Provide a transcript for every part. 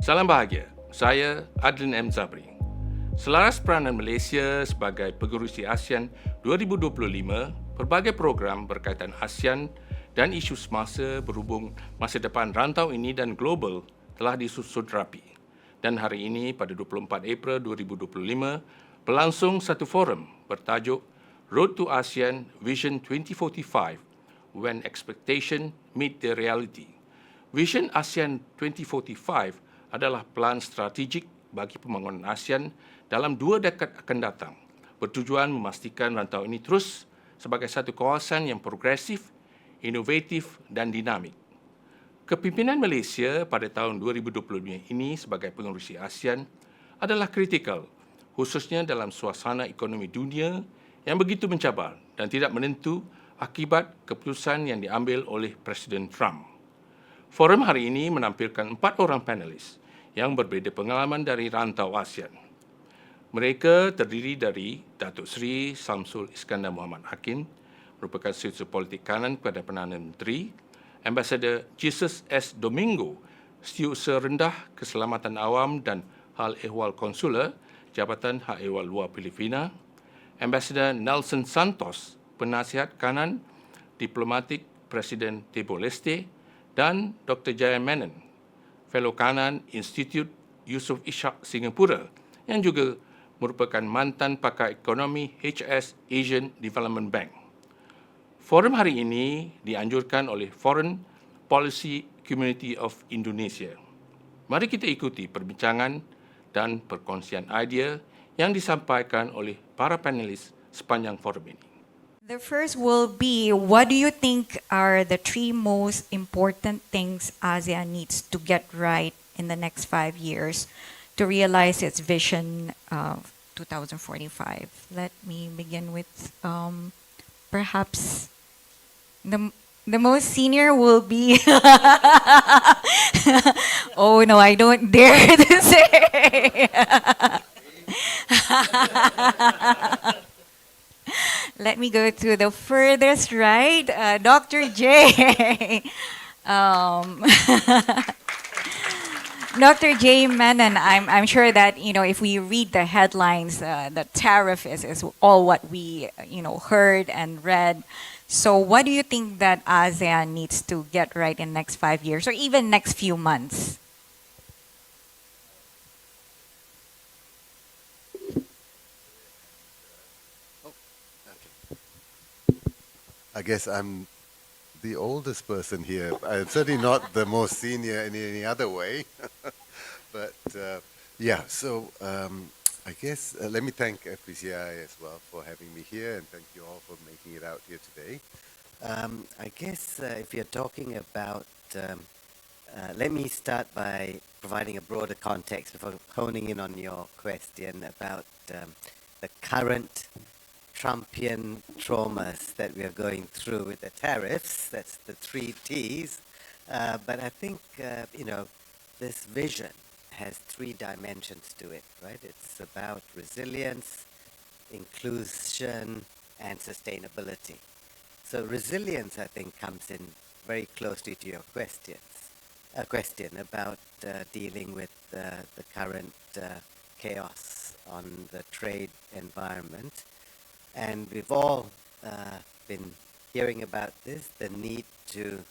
Salam bahagia, saya Adlin M. Zabri. Selaras peranan Malaysia sebagai pengerusi ASEAN 2025, pelbagai program berkaitan ASEAN dan isu semasa berhubung masa depan rantau ini dan global telah disusun rapi. Dan hari ini pada 24 April 2025 berlangsung satu forum bertajuk Road to ASEAN Vision 2045 When Expectation Meet the Reality. Vision ASEAN 2045 adalah pelan strategik bagi pembangunan ASEAN dalam 2 dekad akan datang, bertujuan memastikan rantau ini terus sebagai satu kawasan yang progresif, inovatif dan dinamik. Kepimpinan Malaysia pada tahun 2025 ini sebagai pengerusi ASEAN adalah kritikal, khususnya dalam suasana ekonomi dunia yang begitu mencabar dan tidak menentu akibat keputusan yang diambil oleh Presiden Trump. Forum hari ini menampilkan 4 orang panelis yang berbeza pengalaman dari rantau ASEAN. Mereka terdiri dari Datuk Seri Samsul Iskandar Muhammad Hakim, merupakan Setiausaha Politik Kanan kepada Perdana Menteri, Ambassador Jesus S Domingo, Setiausaha Rendah Keselamatan Awam dan Hal Ehwal Konsular, Jabatan Hak Ehwal Luar Filipina, Ambassador Nelson Santos, Penasihat Kanan Diplomatik Presiden Timor Leste, dan Dr. Jayant Menon, Fellow Kanan Institut Yusof Ishak Singapura yang juga merupakan mantan pakar ekonomi HS Asian Development Bank. Forum hari ini dianjurkan oleh Foreign Policy Community of Indonesia. Mari kita ikuti perbincangan dan perkongsian idea yang disampaikan oleh para panelis sepanjang forum ini. The first will be, what do you think are the 3 most important things ASEAN needs to get right in the next 5 years to realize its vision of 2045? Let me begin with perhaps the most senior will be oh no, I don't dare to say. Let me go to the furthest right, Dr. J. Dr. J. Menon, I'm sure that, if we read the headlines, the tariff is all what we, heard and read. So what do you think that ASEAN needs to get right in the next 5 years or even next few months? I guess I'm the oldest person here. I'm certainly not the most senior in any other way. But I guess let me thank FPCI as well for having me here, and thank you all for making it out here today. I guess if you're talking about, let me start by providing a broader context before honing in on your question about the current Trumpian traumas that we are going through with the tariffs. That's the 3 T's. But I think, this vision has 3 dimensions to it, right? It's about resilience, inclusion, and sustainability. So resilience, I think, comes in very closely to your question about dealing with the current chaos on the trade environment. And we've all been hearing about this, the need to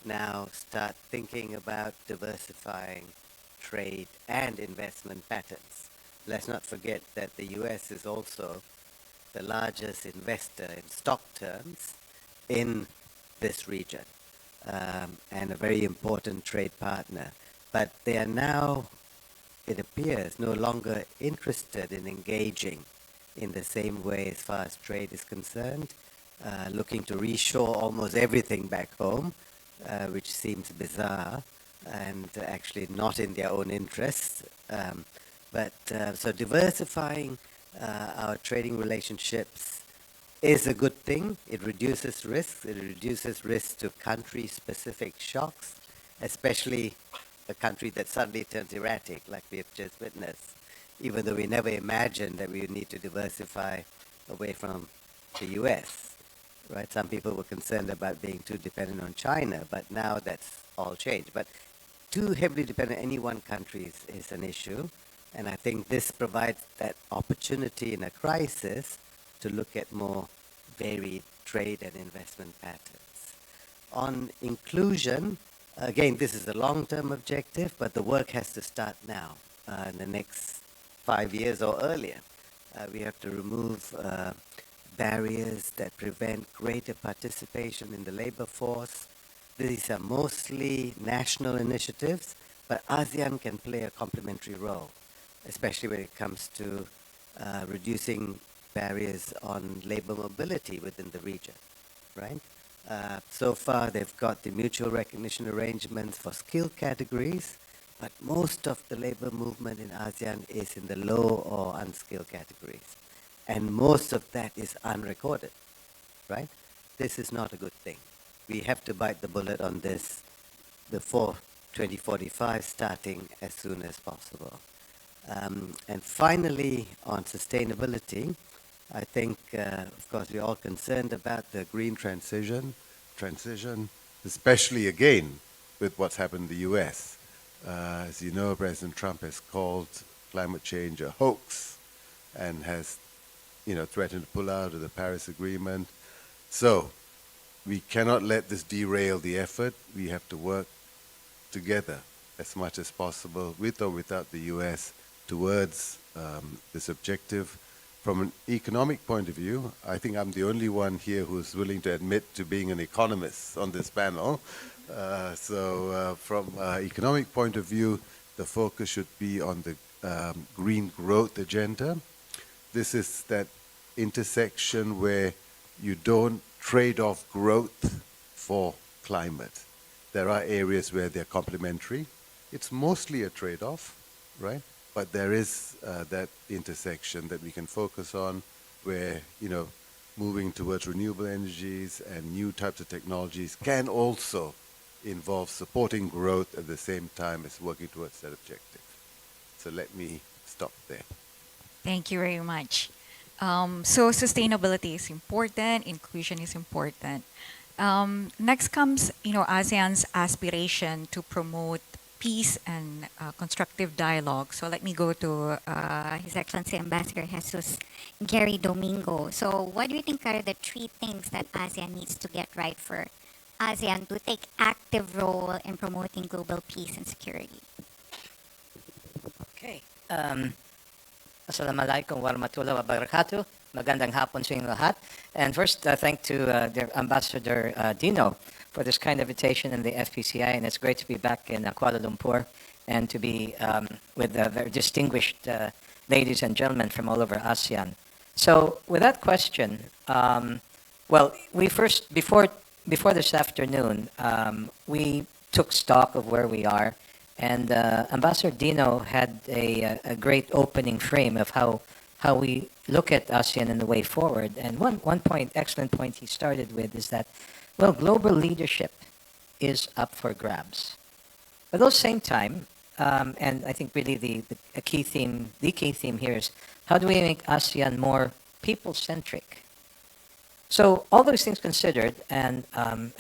now start thinking about diversifying trade and investment patterns. Let's not forget that the US is also the largest investor in stock terms in this region, and a very important trade partner. But they are now, it appears, no longer interested in engaging in the same way as far as trade is concerned, looking to reshore almost everything back home, which seems bizarre and actually not in their own interests. So diversifying our trading relationships is a good thing. It reduces risks. It reduces risks to country-specific shocks, especially a country that suddenly turns erratic, like we have just witnessed, even though we never imagined that we would need to diversify away from the US, right? Some people were concerned about being too dependent on China, but now that's all changed. But too heavily dependent on any one country is an issue. And I think this provides that opportunity in a crisis to look at more varied trade and investment patterns. On inclusion, again, this is a long-term objective, but the work has to start now, in the next 5 years or earlier. We have to remove barriers that prevent greater participation in the labor force. These are mostly national initiatives, but ASEAN can play a complementary role, especially when it comes to reducing barriers on labor mobility within the region, right? So far, they've got the mutual recognition arrangements for skill categories, but most of the labor movement in ASEAN is in the low or unskilled categories. And most of that is unrecorded, right? This is not a good thing. We have to bite the bullet on this before 2045, starting as soon as possible. And finally, on sustainability, I think, of course, we're all concerned about the green transition, especially again with what's happened in the US. As you know, President Trump has called climate change a hoax and has, threatened to pull out of the Paris Agreement. So we cannot let this derail the effort. We have to work together as much as possible, with or without the US, towards this objective. From an economic point of view, I think I'm the only one here who's willing to admit to being an economist on this panel. So from an economic point of view, the focus should be on the green growth agenda. This is that intersection where you don't trade off growth for climate. There are areas where they're complementary. It's mostly a trade-off, right? But there is that intersection that we can focus on where, moving towards renewable energies and new types of technologies can also involve supporting growth at the same time as working towards that objective. So let me stop there. Thank you very much. So sustainability is important, inclusion is important. Next comes, ASEAN's aspiration to promote peace and constructive dialogue. So let me go to His Excellency Ambassador Jesus Jerry Domingo. So what do you think are the 3 things that ASEAN needs to get right for ASEAN to take active role in promoting global peace and security? Okay. Assalamualaikum warahmatullahi wabarakatuh. Magandang hapon sa inyong lahat. And first, thank to Ambassador Dino for this kind of invitation in the FPCI, and it's great to be back in Kuala Lumpur and to be with very distinguished ladies and gentlemen from all over ASEAN. So, with that question, we first, before this afternoon, we took stock of where we are, and Ambassador Dino had a great opening frame of how we look at ASEAN and the way forward. And one point, excellent point he started with is that, global leadership is up for grabs. But at the same time, and I think really the key theme here is how do we make ASEAN more people-centric? So all those things considered, and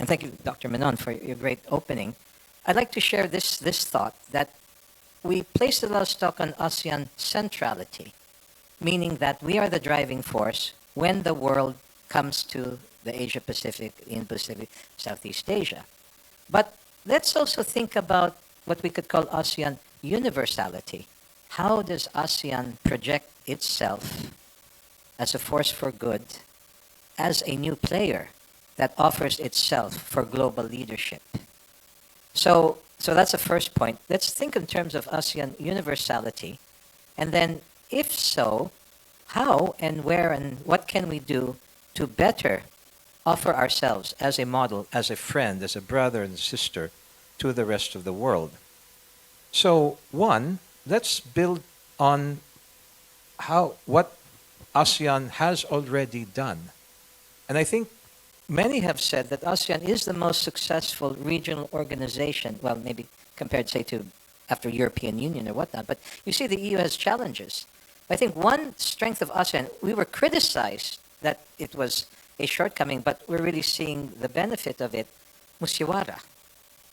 thank you, Dr. Menon, for your great opening, I'd like to share this thought that we placed a lot of stock on ASEAN centrality, meaning that we are the driving force when the world comes to the Asia-Pacific, Indo-Pacific, Southeast Asia. But let's also think about what we could call ASEAN universality. How does ASEAN project itself as a force for good, as a new player that offers itself for global leadership? So that's the first point. Let's think in terms of ASEAN universality. And then, if so, how and where and what can we do to better offer ourselves as a model, as a friend, as a brother and sister to the rest of the world? So, one, let's build on what ASEAN has already done. And I think many have said that ASEAN is the most successful regional organization, well, maybe compared, say, to after European Union or whatnot, but you see the EU has challenges. I think one strength of ASEAN, we were criticized that it was a shortcoming, but we're really seeing the benefit of it, Musiwara.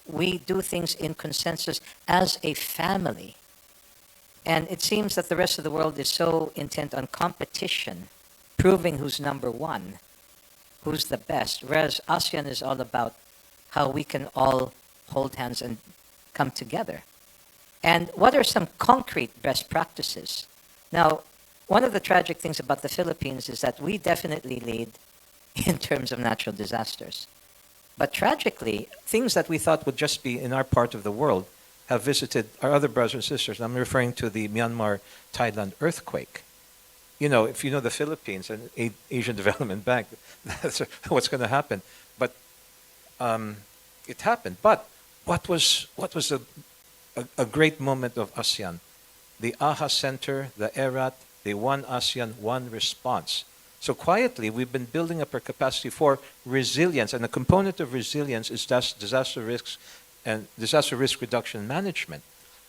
we do things in consensus as a family. And it seems that the rest of the world is so intent on competition, proving who's number one, who's the best, whereas ASEAN is all about how we can all hold hands and come together. And what are some concrete best practices? Now, one of the tragic things about the Philippines is that we definitely lead in terms of natural disasters. But tragically, things that we thought would just be in our part of the world have visited our other brothers and sisters. I'm referring to the Myanmar-Thailand earthquake. You know, if you know the Philippines and Asian Development Bank, that's what's going to happen. But it happened. But what was a great moment of ASEAN? The AHA Center, the ERAT, the One ASEAN, One Response. So quietly, we've been building up our capacity for resilience, and a component of resilience is disaster risks and disaster risk reduction management.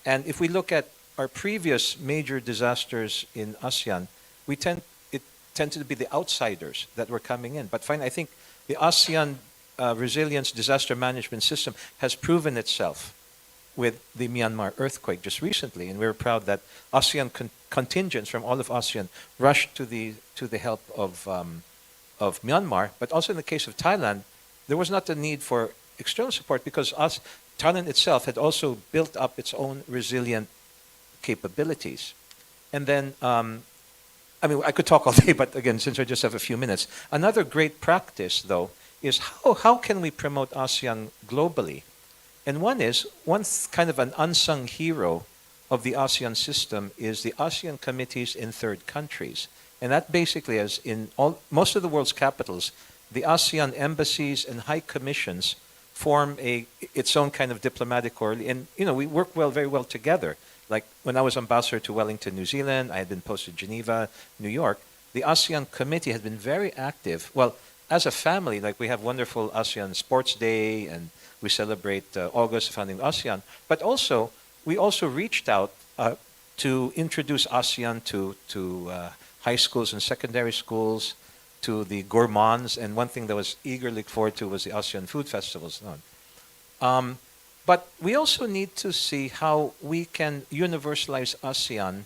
And if we look at our previous major disasters in ASEAN, it tended to be the outsiders that were coming in. But finally, I think the ASEAN resilience disaster management system has proven itself with the Myanmar earthquake just recently, and we're proud that ASEAN contingents from all of ASEAN rushed to the help of Myanmar. But also in the case of Thailand, there was not the need for external support because Thailand itself had also built up its own resilient capabilities. And then, I mean, I could talk all day, but again, since I just have a few minutes, another great practice, though, is how can we promote ASEAN globally? And one kind of an unsung hero of the ASEAN system is the ASEAN committees in third countries. And that basically is in most of the world's capitals, the ASEAN embassies and high commissions form its own kind of diplomatic corps. And, you know, we work very well together. Like when I was ambassador to Wellington, New Zealand, I had been posted to Geneva, New York. The ASEAN committee has been very active. Well, as a family, like we have wonderful ASEAN Sports Day, and we celebrate August, the founding of ASEAN. But also, we also reached out to introduce ASEAN to high schools and secondary schools, to the gourmands. And one thing that was eagerly looked forward to was the ASEAN food festivals. But we also need to see how we can universalize ASEAN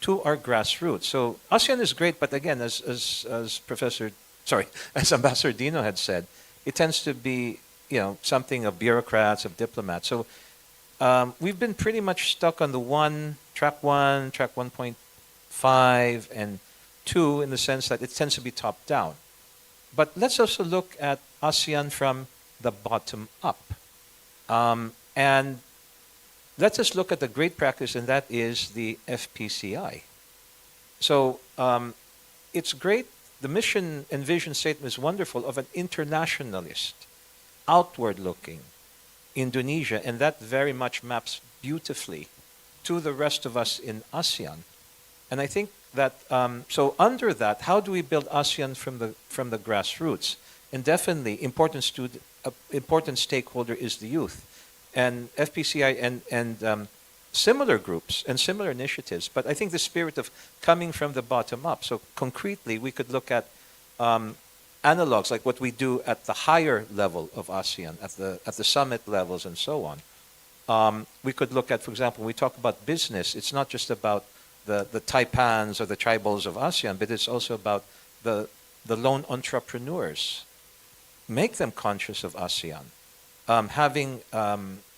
to our grassroots. So ASEAN is great, but again, as Ambassador Dino had said, it tends to be, you know, something of bureaucrats, of diplomats. So we've been pretty much stuck on the track 1.5, and 2 in the sense that it tends to be top down. But let's also look at ASEAN from the bottom up. And let's just look at the great practice, and that is the FPCI. So it's great. The mission and vision statement is wonderful of an internationalist, outward-looking Indonesia, and that very much maps beautifully to the rest of us in ASEAN. And I think that, so under that, how do we build ASEAN from the grassroots? And definitely, important stakeholder is the youth. And FPCI and similar groups and similar initiatives, but I think the spirit of coming from the bottom up. So concretely, we could look at analogs like what we do at the higher level of ASEAN, at the summit levels and so on. We could look at, for example, when we talk about business, it's not just about the taipans or the tribals of ASEAN, but it's also about the lone entrepreneurs. Make them conscious of ASEAN.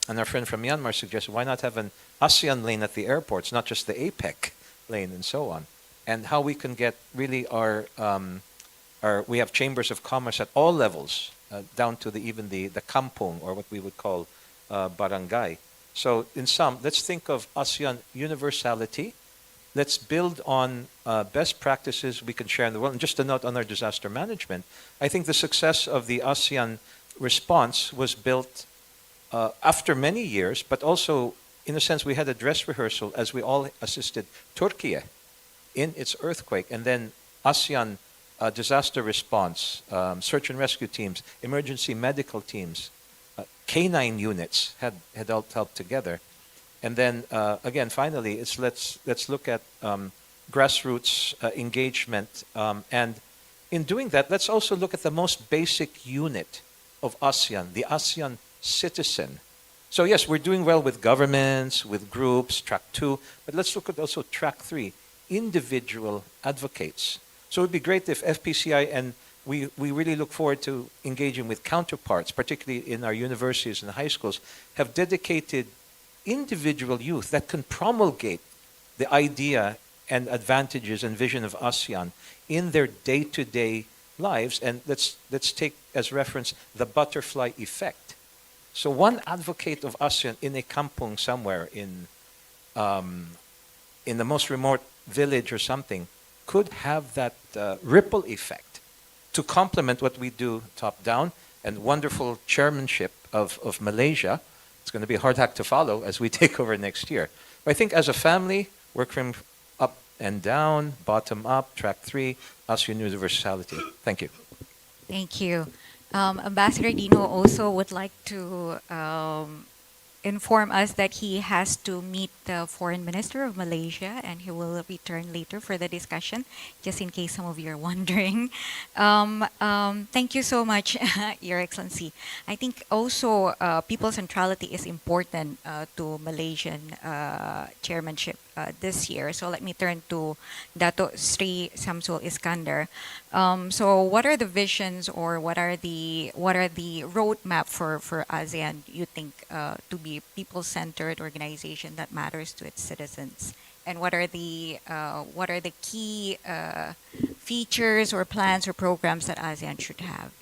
And our friend from Myanmar suggested, why not have an ASEAN lane at the airports, not just the APEC lane and so on, and how we can get really we have chambers of commerce at all levels, down to even the kampong, or what we would call barangay. So in sum, let's think of ASEAN universality. Let's build on best practices we can share in the world. And just a note on our disaster management, I think the success of the ASEAN response was built after many years, but also, in a sense, we had a dress rehearsal as we all assisted Turkey in its earthquake, and then ASEAN disaster response, search and rescue teams, emergency medical teams, canine units had all helped together. And then, again, finally, let's look at grassroots engagement. And in doing that, let's also look at the most basic unit of ASEAN, the ASEAN citizen. So yes, we're doing well with governments, with groups, track 2, but let's look at also track 3, individual advocates. So it would be great if FPCI, and we really look forward to engaging with counterparts, particularly in our universities and high schools, have dedicated individual youth that can promulgate the idea and advantages and vision of ASEAN in their day-to-day lives. And let's take as reference the butterfly effect. So one advocate of ASEAN in a kampung somewhere in the most remote village or something could have that ripple effect to complement what we do top-down, and wonderful chairmanship of Malaysia. It's going to be a hard act to follow as we take over next year. But I think as a family, work from up and down, bottom up, track 3, ASEAN universality. Thank you. Thank you. Ambassador Dino also would like to inform us that he has to meet the Foreign Minister of Malaysia, and he will return later for the discussion, just in case some of you are wondering. Thank you so much, Your Excellency. I think also people centrality is important to Malaysian chairmanship this year. So let me turn to Dato Sri Samsul Iskandar. So what are the visions, or what are the roadmap for ASEAN, you think, to be people-centered organization that matters to its citizens? And what are the key features or plans or programs that ASEAN should have?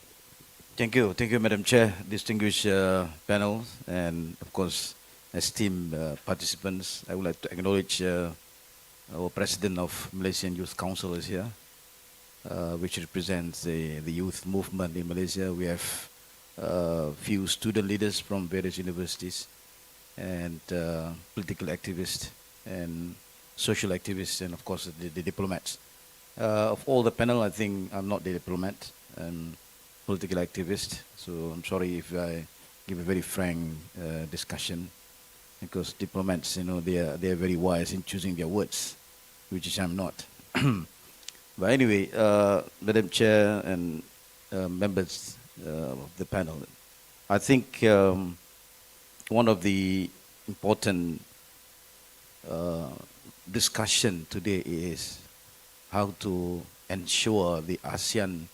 Thank you, Madam Chair, distinguished panel, and of course, esteemed participants. I would like to acknowledge our President of Malaysian Youth Council is here, which represents the youth movement in Malaysia. We have few student leaders from various universities, and political activists, and social activists, and of course the diplomats. Of all the panel, I think I'm not the diplomat, I'm political activist, so I'm sorry if I give a very frank discussion, because diplomats, they are very wise in choosing their words, which I'm not. But anyway, Madam Chair and members of the panel, I think one of the important discussion today is how to ensure the ASEAN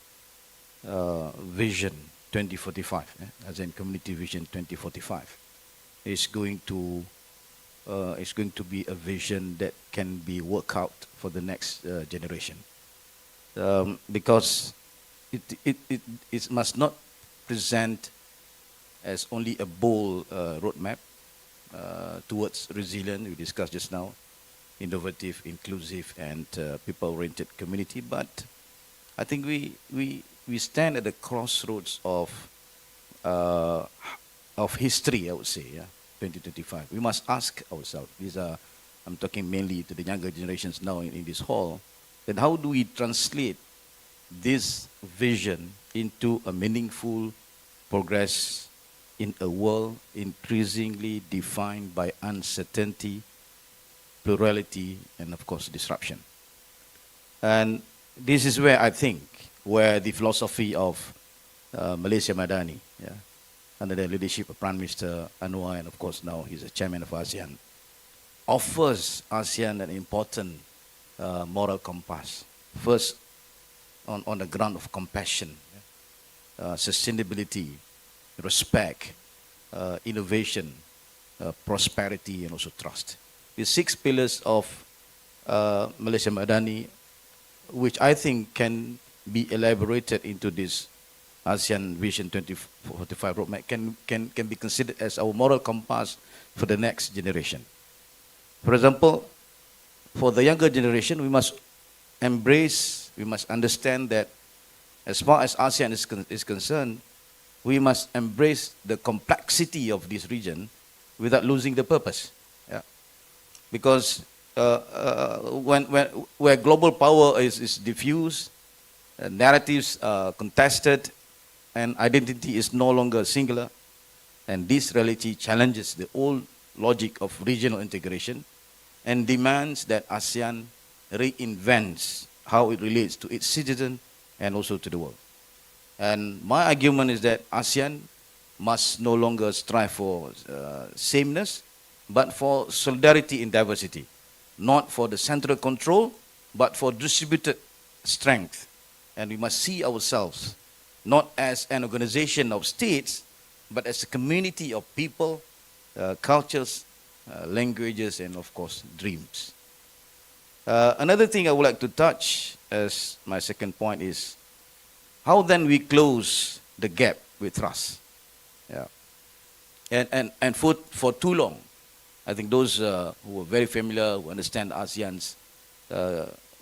Vision 2045, ASEAN Community Vision 2045, is going to be a vision that can be worked out for the next generation, because it must not present as only a bold roadmap towards resilient, we discussed just now, innovative, inclusive, and people-oriented community. But I think we stand at the crossroads of history, I would say, 2025. We must ask ourselves, I'm talking mainly to the younger generations now in this hall, that how do we translate this vision into a meaningful progress in a world increasingly defined by uncertainty, plurality, and of course disruption. And this is where I think where the philosophy of Malaysia Madani, under the leadership of Prime Minister Anwar, and of course now he's the chairman of ASEAN, offers ASEAN an important moral compass. First, on the ground of compassion, sustainability, respect, innovation, prosperity, and also trust. The 6 pillars of Malaysia Madani, which I think can be elaborated into this ASEAN Vision 2045 roadmap, can be considered as our moral compass for the next generation. For example, for the younger generation, we must embrace, we must understand that as far as ASEAN is concerned, we must embrace the complexity of this region without losing the purpose. Because where global power is diffused, narratives are contested, and identity is no longer singular, and this reality challenges the old logic of regional integration and demands that ASEAN reinvents how it relates to its citizens and also to the world. And my argument is that ASEAN must no longer strive for sameness, but for solidarity in diversity, not for the central control, but for distributed strength. And we must see ourselves not as an organization of states, but as a community of people, cultures, languages, and of course, dreams. Another thing I would like to touch as my second point is how then we close the gap with trust. Yeah. And for too long, I think those who are very familiar, who understand ASEAN's,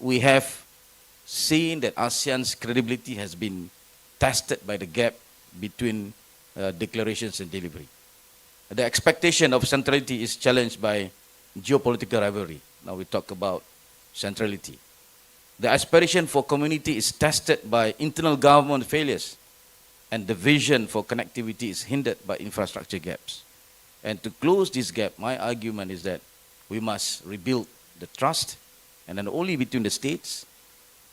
we have seen that ASEAN's credibility has been tested by the gap between declarations and delivery. The expectation of centrality is challenged by geopolitical rivalry. Now we talk about centrality. The aspiration for community is tested by internal government failures, and the vision for connectivity is hindered by infrastructure gaps. And to close this gap, my argument is that we must rebuild the trust, and not only between the states,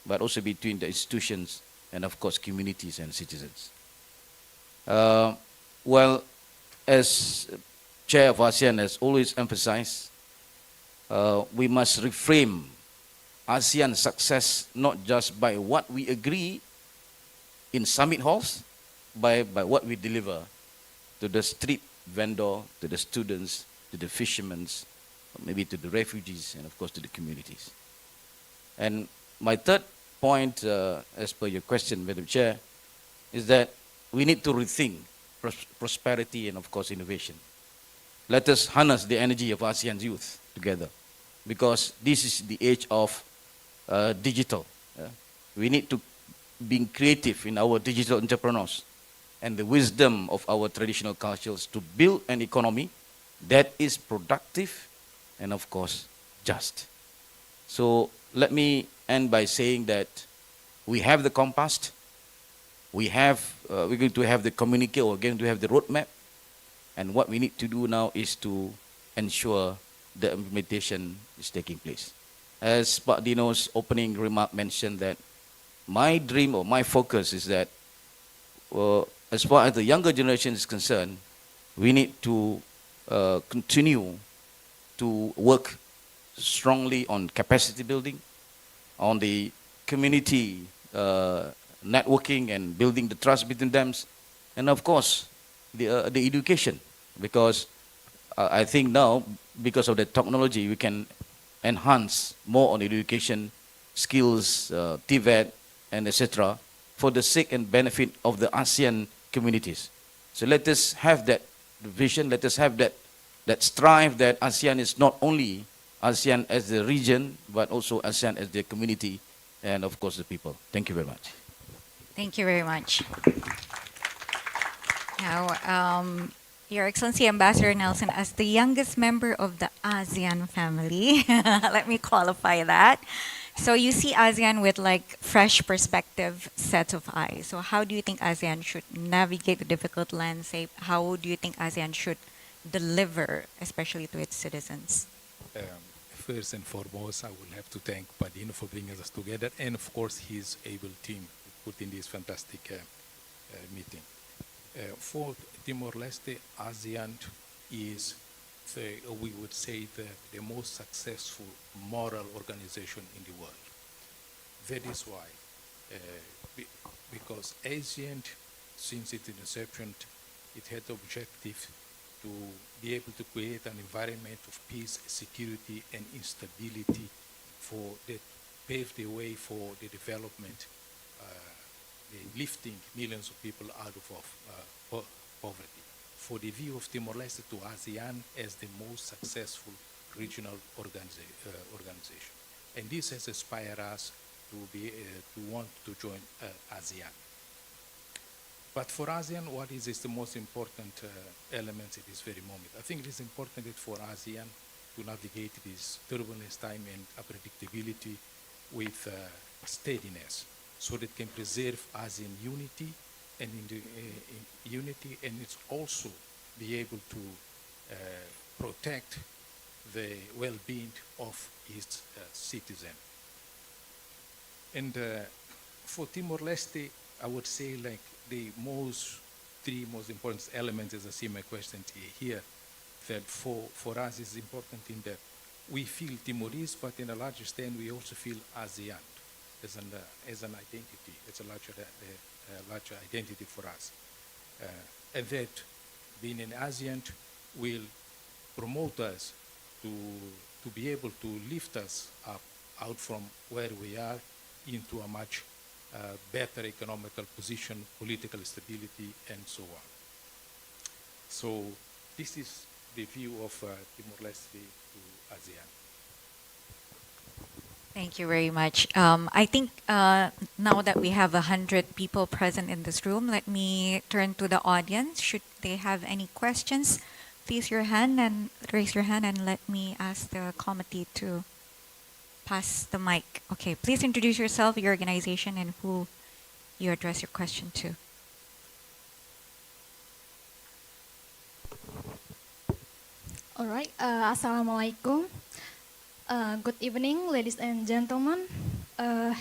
but also between the institutions and of course communities and citizens. Well, as Chair of ASEAN has always emphasized, we must reframe ASEAN success not just by what we agree in summit halls, by what we deliver to the street vendor, to the students, to the fishermen, maybe to the refugees, and of course to the communities. And my third point, as per your question, Madam Chair, is that we need to rethink prosperity and of course innovation. Let us harness the energy of ASEAN's youth together, because this is the age of digital. We need to be creative in our digital entrepreneurs and the wisdom of our traditional cultures to build an economy that is productive and of course just. So let me end by saying that we have the compass, we're going to have the communique, or going to have the roadmap, and what we need to do now is to ensure the implementation is taking place. As Pak Dino's opening remark mentioned, that my dream or my focus is that as far as the younger generation is concerned, we need to continue to work strongly on capacity building, on the community networking and building the trust between them, and of course the education, because I think now, because of the technology, we can enhance more on education, skills, TVET, and etc., for the sake and benefit of the ASEAN communities. So let us have that vision, let us have that strive that ASEAN is not only ASEAN as the region, but also ASEAN as the community, and of course the people. Thank you very much. Thank you very much. Now, Your Excellency Ambassador Nelson, as the youngest member of the ASEAN family, let me qualify that. So you see ASEAN with like fresh perspective sets of eyes. So how do you think ASEAN should navigate the difficult landscape? How do you think ASEAN should deliver, especially to its citizens? First and foremost, I will have to thank Padino for bringing us together, and of course his able team who put in this fantastic meeting. For Timor-Leste, ASEAN is, we would say, the most successful moral organization in the world. That is why, because ASEAN, since its inception, it had the objective to be able to create an environment of peace, security, and instability that paved the way for the development, the lifting millions of people out of poverty. For the view of Timor-Leste to ASEAN as the most successful regional organization. And this has inspired us to want to join ASEAN. But for ASEAN, what is the most important element at this very moment? I think it is important that for ASEAN to navigate this turbulence time and unpredictability with steadiness, so that it can preserve ASEAN unity, and it's also be able to protect the well-being of its citizen. And for Timor-Leste, I would say like the most three most important elements, as I see my question here, that for us is important in that we feel Timorese, but in a larger extent, we also feel ASEAN as an identity, as a larger identity for us. And that being an ASEAN will promote us to be able to lift us up out from where we are into a much better economical position, political stability, and so on. So this is the view of Timor Leste to ASEAN. Thank you very much. I think now that we have 100 people present in this room, let me turn to the audience. Should they have any questions, please raise your hand and let me ask the committee to pass the mic. Okay, please introduce yourself, your organization, and who you address your question to. All right. Assalamualaikum. Good evening, ladies and gentlemen.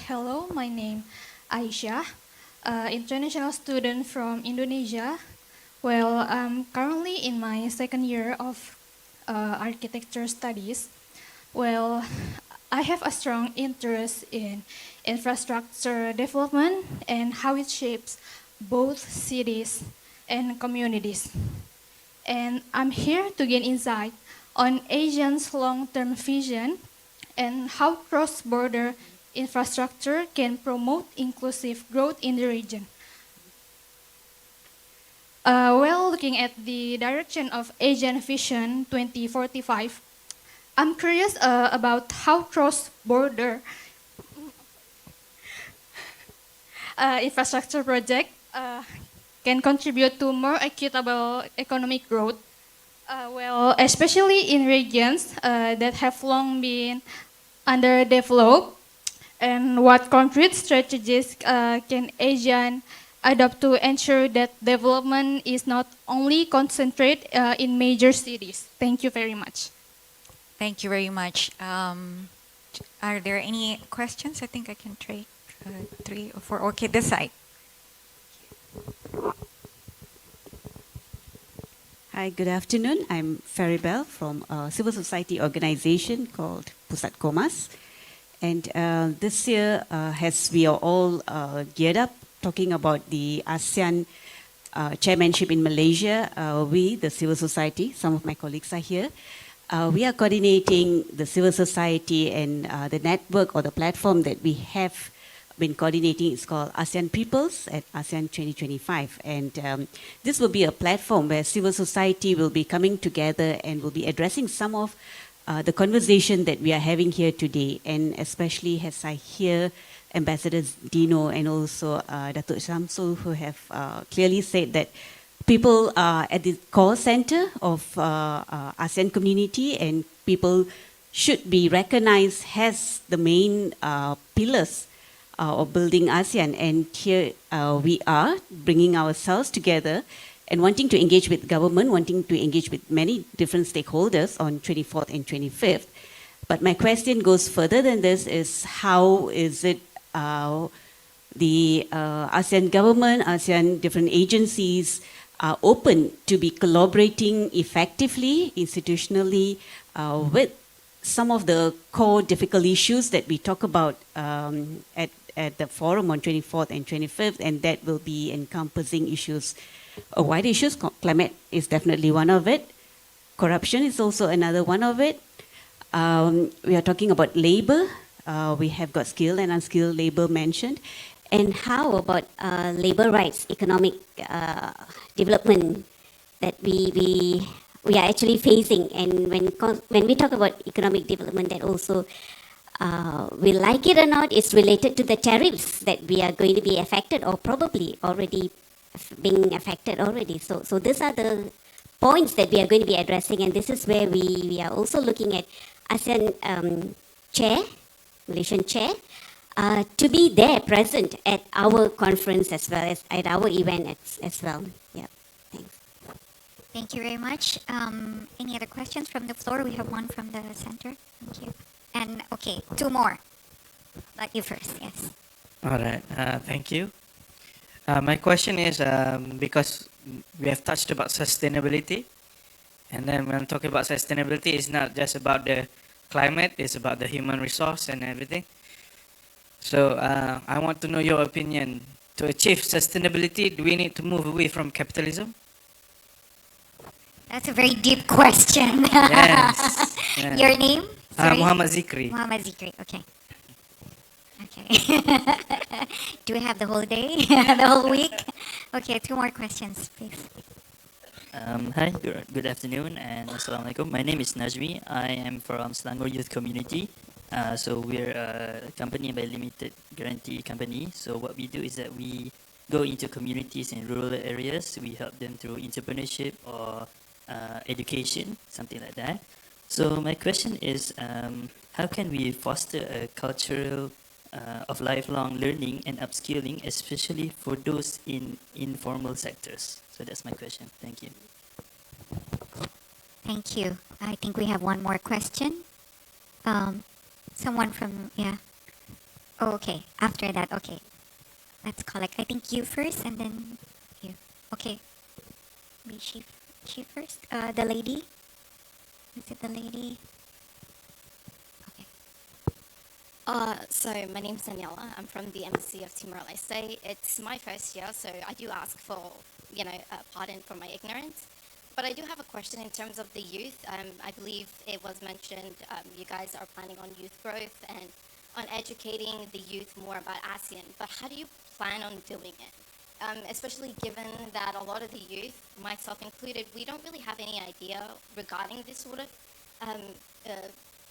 Hello, my name Aisyah, international student from Indonesia. Well, I'm currently in my second year of architecture studies. Well, I have a strong interest in infrastructure development and how it shapes both cities and communities. And I'm here to gain insight on Asia's long-term vision and how cross-border infrastructure can promote inclusive growth in the region. Well, looking at the direction of Asian Vision 2045, I'm curious about how cross-border infrastructure project can contribute to more equitable economic growth. Well, especially in regions that have long been underdeveloped, and what concrete strategies can ASEAN adopt to ensure that development is not only concentrated in major cities? Thank you very much. Thank you very much. Are there any questions? I think I can take 3 or 4. Okay, this side. Hi, good afternoon. I'm Faribel from a civil society organization called Pusat Komas. And this year, as we are all geared up talking about the ASEAN chairmanship in Malaysia, we, the civil society, some of my colleagues are here, we are coordinating the civil society and the network or the platform that we have been coordinating. Is called ASEAN Peoples at ASEAN 2025. And this will be a platform where civil society will be coming together and will be addressing some of the conversation that we are having here today. And especially as I hear Ambassadors Dino and also Datuk Shamsul, who have clearly said that people are at the core center of ASEAN community, and people should be recognized as the main pillars of building ASEAN. And here we are bringing ourselves together and wanting to engage with government, wanting to engage with many different stakeholders on 24th and 25th. But my question goes further than this: is how is it the ASEAN government, ASEAN different agencies are open to be collaborating effectively, institutionally, with some of the core difficult issues that we talk about at the forum on 24th and 25th, and that will be encompassing issues, wide issues. Climate is definitely one of it. Corruption is also another one of it. We are talking about labor. We have got skilled and unskilled labor mentioned. And how about labor rights, economic development that we are actually facing? And when we talk about economic development, that also, we like it or not, it's related to the tariffs that we are going to be affected or probably already being affected already. So these are the points that we are going to be addressing, and this is where we are also looking at ASEAN chair, Malaysian chair, to be there present at our conference as well as at our event as well. Yeah, thanks. Thank you very much. Any other questions from the floor? We have one from the center. Thank you. And okay, 2 more. But you first, yes. All right, thank you. My question is because we have touched about sustainability. And then when I'm talking about sustainability, it's not just about the climate, it's about the human resource and everything. So I want to know your opinion. To achieve sustainability, do we need to move away from capitalism? That's a very deep question. Yes. Yeah. Your name? Sorry? Muhammad Zikri. Muhammad Zikri. Okay. Okay. Do we have the whole day? The whole week? Okay, 2 more questions, please. Hi, good afternoon and Assalamualaikum. My name is Najmi. I am from Selangor Youth Community. So we're a company by limited guarantee company. So what we do is that we go into communities in rural areas. We help them through entrepreneurship or education, something like that. So my question is, how can we foster a cultural of lifelong learning and upskilling, especially for those in informal sectors? So that's my question. Thank you. Thank you. I think we have one more question. Someone from, yeah. Oh, okay. After that, okay. Let's collect. I think you first and then you. Okay. Be she first? The lady? Is it the lady? Okay. So my name's Daniela. I'm from the Embassy of Timor Leste. It's my first year, so I do ask for, pardon for my ignorance. But I do have a question in terms of the youth. I believe it was mentioned you guys are planning on youth growth and on educating the youth more about ASEAN. But how do you plan on doing it? Especially given that a lot of the youth, myself included, we don't really have any idea regarding this sort of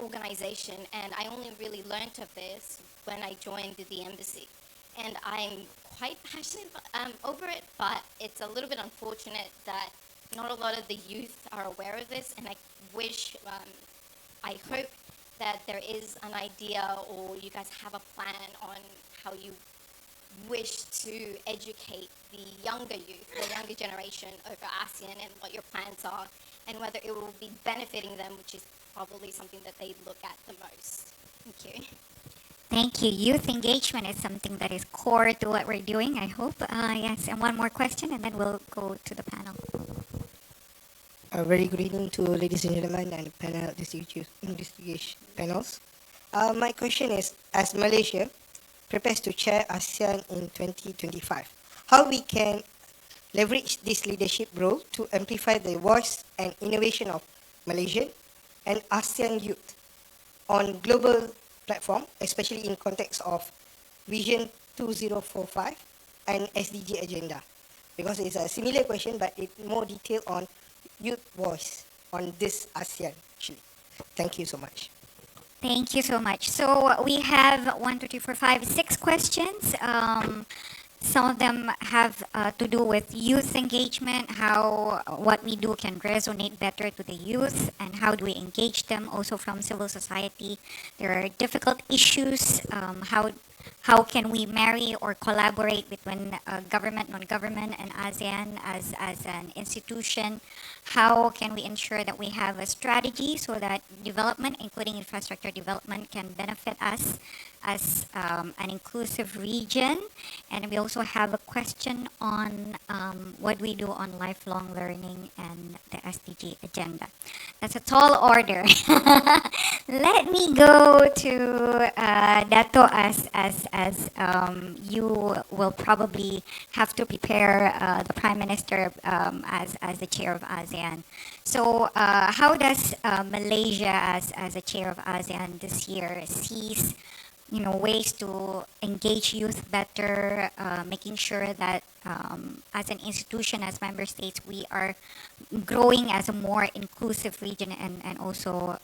organization. And I only really learned of this when I joined the embassy. And I'm quite passionate over it, but it's a little bit unfortunate that not a lot of the youth are aware of this, and I wish, I hope that there is an idea or you guys have a plan on how you wish to educate the younger youth, the younger generation over ASEAN and what your plans are, and whether it will be benefiting them, which is probably something that they look at the most. Thank you. Thank you. Youth engagement is something that is core to what we're doing, I hope. Yes, and one more question, and then we'll go to the panel. A very good evening to ladies and gentlemen and panel investigation panels. My question is, as Malaysia prepares to chair ASEAN in 2025, how we can leverage this leadership role to amplify the voice and innovation of Malaysian and ASEAN youth on global platform, especially in context of Vision 2045 and SDG agenda? Because it's a similar question, but it's more detailed on youth voice on this ASEAN, actually. Thank you so much. Thank you so much. So we have 1, 2, 3, 4, 5, 6 questions. Some of them have to do with youth engagement, how what we do can resonate better to the youth, and how do we engage them also from civil society. There are difficult issues, how can we marry or collaborate between government, non-government, and ASEAN as an institution? How can we ensure that we have a strategy so that development, including infrastructure development, can benefit us as an inclusive region? And we also have a question on what we do on lifelong learning and the SDG agenda. That's a tall order. Let me go to Dato as you will probably have to prepare the Prime Minister as the chair of ASEAN. So how does Malaysia as a chair of ASEAN this year sees ways to engage youth better, making sure that as an institution, as member states, we are growing as a more inclusive region and also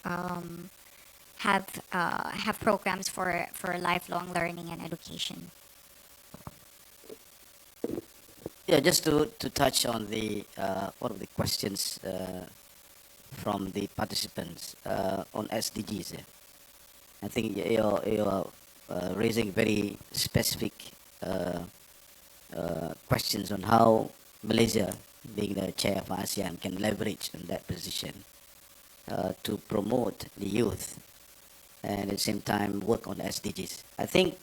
have programs for lifelong learning and education? Yeah, just to touch on the one of the questions from the participants on SDGs. I think you're raising very specific questions on how Malaysia, being the chair of ASEAN, can leverage on that position to promote the youth and at the same time work on SDGs. I think,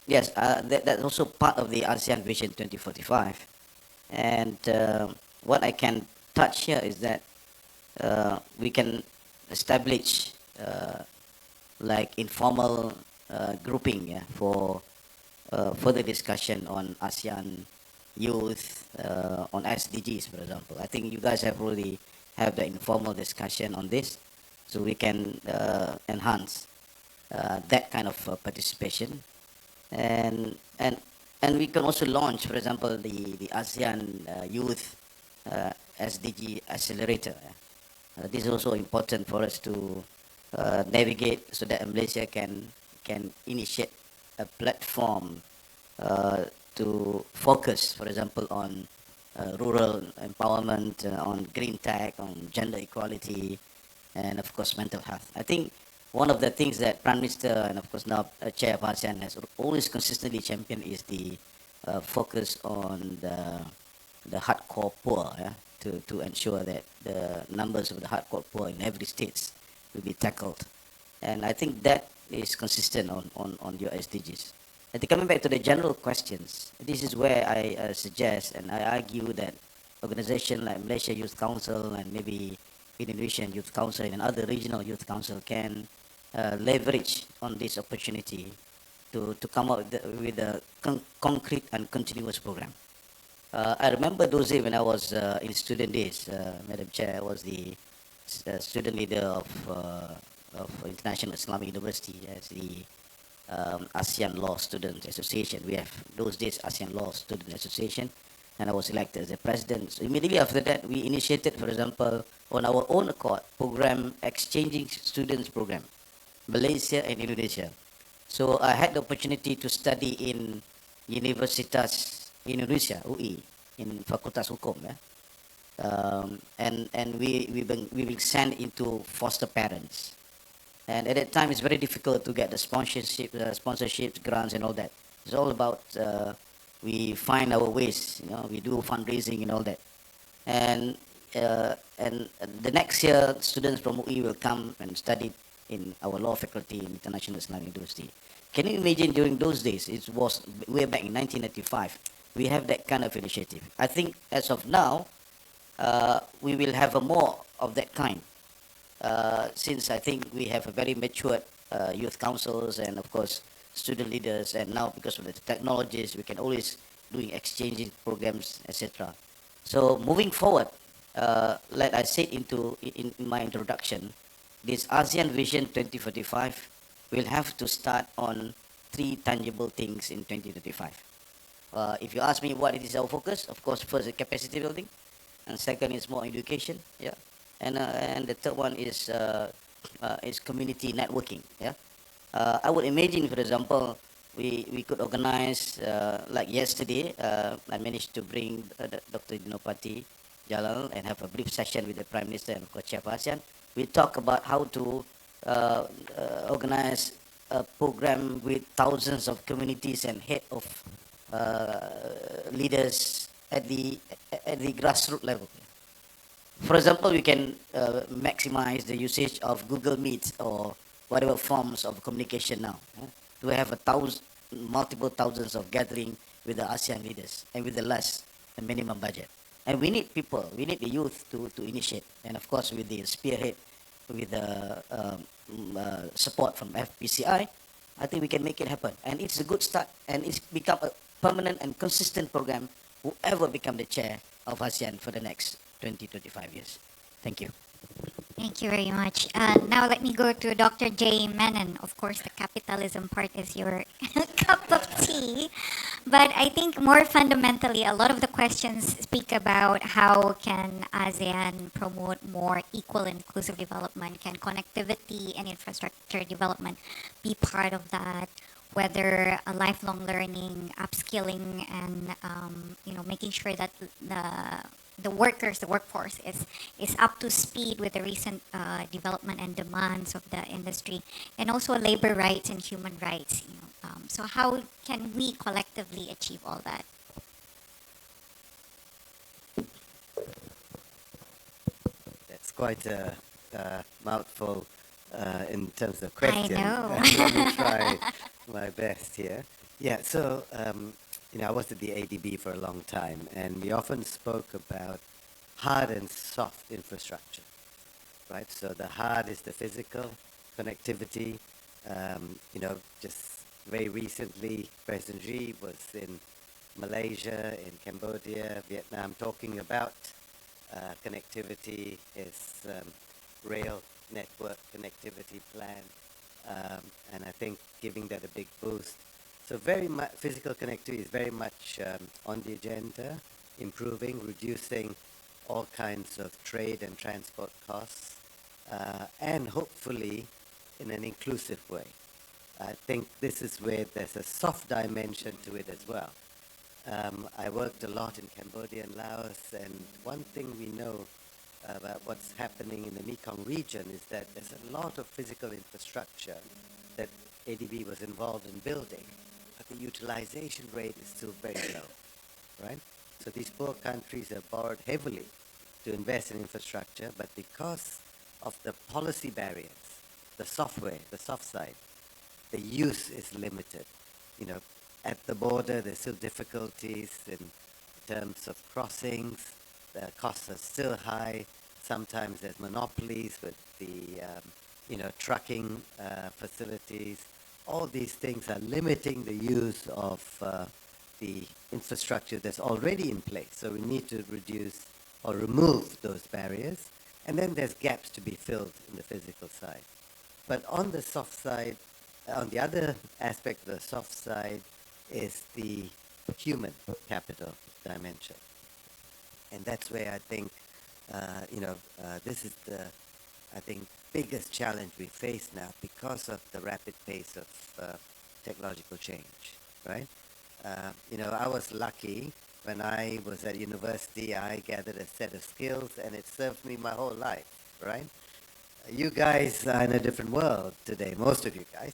yes, that's also part of the ASEAN Vision 2045, And what I can touch here is that we can establish like informal grouping, yeah, for further discussion on ASEAN youth, on SDGs, for example. I think you guys have already have the informal discussion on this, so we can enhance that kind of participation, and and and we can also launch, for example, the ASEAN Youth SDG Accelerator. This is also important for us to navigate so that Malaysia can initiate a platform to focus, for example, on rural empowerment, on green tech, on gender equality, and of course mental health. I think one of the things that Prime Minister and of course now Chair of ASEAN has always consistently championed is the focus on the hardcore poor, yeah, to ensure that the numbers of the hardcore poor in every state will be tackled. And I think that is consistent on your SDGs. I think coming back to the general questions, this is where I suggest and I argue that organizations like Malaysia Youth Council and maybe Indonesian Youth Council and other regional youth council can leverage on this opportunity to come up with a concrete and continuous program. I remember those days when I was in student days, Madam Chair. I was the student leader of International Islamic University as the ASEAN Law Student Association. We have those days ASEAN Law Student Association, and I was elected as the president. So immediately after that, we initiated, for example, on our own accord, program exchanging students program, Malaysia and Indonesia. So I had the opportunity to study in Universitas Indonesia, UI, in Fakultas Hukum, yeah? And we've been sent into foster parents. And at that time, it's very difficult to get the sponsorships, grants, and all that. It's all about we find our ways, you know, we do fundraising and all that. And the next year, students from UI will come and study in our law faculty in International Islamic University. Can you imagine during those days? It was way back in 1995. We have that kind of initiative. I think as of now, we will have a more of that kind. Since I think we have a very matured youth councils and of course student leaders, and now because of the technologies, we can always doing exchanging programs, etc. So moving forward, like I said in my introduction, this ASEAN Vision 2045 will have to start on 3 tangible things in 2025. If you ask me what is our focus, of course, first is capacity building, and second is more education, yeah, and the third one is community networking, yeah. I would imagine, for example, we could organize like yesterday. I managed to bring Dr. Dinopati Jalal and have a brief session with the Prime Minister and Co-Chair of ASEAN. We talk about how to organize a program with thousands of communities and head of leaders at the grassroots level. For example, we can maximize the usage of Google Meet or whatever forms of communication now. To have multiple thousands of gathering with the ASEAN leaders and with the minimum budget. And we need people, we need the youth to initiate. And of course, with the spearhead, with the support from FPCI, I think we can make it happen. And it's a good start, and it's become a permanent and consistent program, whoever become the chair of ASEAN for the next 20-25 years. Thank you. Thank you very much. Now let me go to Dr. Jayant Menon. Of course, the capitalism part is your cup of tea. But I think more fundamentally, a lot of the questions speak about how can ASEAN promote more equal and inclusive development? Can connectivity and infrastructure development be part of that? Whether a lifelong learning, upskilling, and making sure that the workforce is up to speed with the recent development and demands of the industry, and also labor rights and human rights. So how can we collectively achieve all that? That's quite a mouthful in terms of questions. I know. Let me try my best here. Yeah, so I was at the ADB for a long time, and we often spoke about hard and soft infrastructure, right? So the hard is the physical connectivity. Just very recently, President Xi was in Malaysia, in Cambodia, Vietnam, talking about connectivity, his rail network connectivity plan, and I think giving that a big boost. So very much physical connectivity is very much on the agenda, improving, reducing all kinds of trade and transport costs, and hopefully in an inclusive way. I think this is where there's a soft dimension to it as well. I worked a lot in Cambodia and Laos, and one thing we know about what's happening in the Mekong region is that there's a lot of physical infrastructure that ADB was involved in building, but the utilization rate is still very low, right? So these poor countries have borrowed heavily to invest in infrastructure, but because of the policy barriers, the software, the soft side, the use is limited. At the border, there's still difficulties in terms of crossings. The costs are still high. Sometimes there's monopolies with the, trucking facilities. All these things are limiting the use of the infrastructure that's already in place. So we need to reduce or remove those barriers. And then there's gaps to be filled in the physical side. But on the soft side, on the other aspect of the soft side is the human capital dimension. And that's where I think, this is the, biggest challenge we face now because of the rapid pace of technological change, right? I was lucky when I was at university, I gathered a set of skills and it served me my whole life, right? You guys are in a different world today, most of you guys,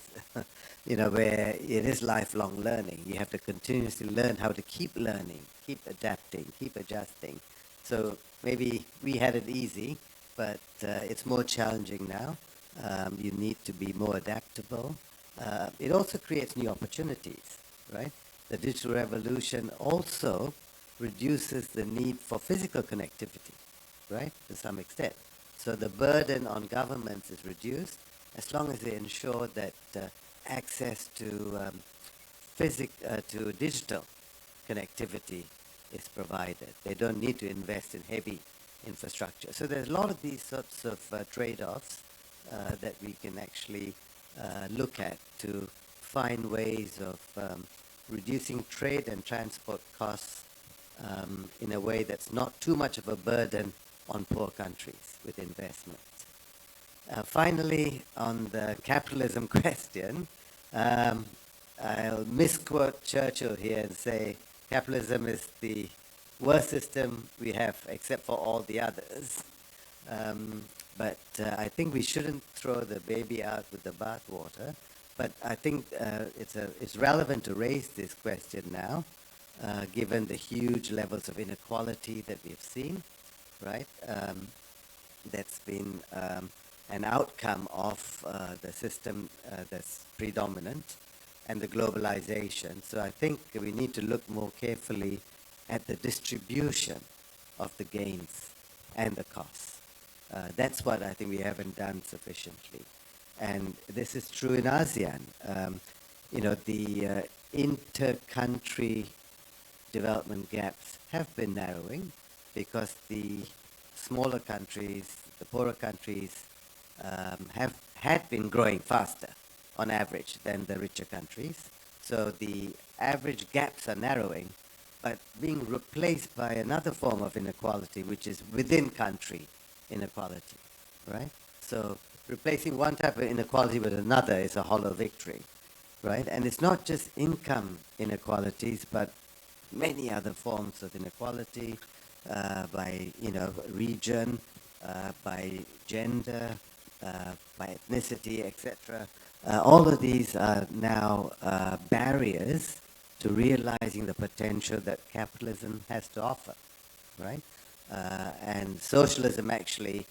where it is lifelong learning. You have to continuously learn how to keep learning, keep adapting, keep adjusting. So maybe we had it easy, but it's more challenging now. You need to be more adaptable. It also creates new opportunities, right? The digital revolution also reduces the need for physical connectivity, right, to some extent. So the burden on governments is reduced as long as they ensure that access to to digital connectivity is provided. They don't need to invest in heavy infrastructure. So there's a lot of these sorts of trade-offs that we can actually look at to find ways of reducing trade and transport costs in a way that's not too much of a burden on poor countries with investment. Finally, on the capitalism question, I'll misquote Churchill here and say capitalism is the worst system we have except for all the others. But I think we shouldn't throw the baby out with the bathwater. But I think it's relevant to raise this question now, given the huge levels of inequality that we've seen, right? That's been an outcome of the system that's predominant and the globalization. So I think we need to look more carefully at the distribution of the gains and the costs. That's what I think we haven't done sufficiently. And this is true in ASEAN. The inter-country development gaps have been narrowing because the smaller countries, the poorer countries, had been growing faster on average than the richer countries. So the average gaps are narrowing, but being replaced by another form of inequality, which is within country inequality, right? So replacing one type of inequality with another is a hollow victory, right? And it's not just income inequalities, but many other forms of inequality by region, by gender, by ethnicity, etc. All of these are now barriers to realizing the potential that capitalism has to offer, right? And socialism actually,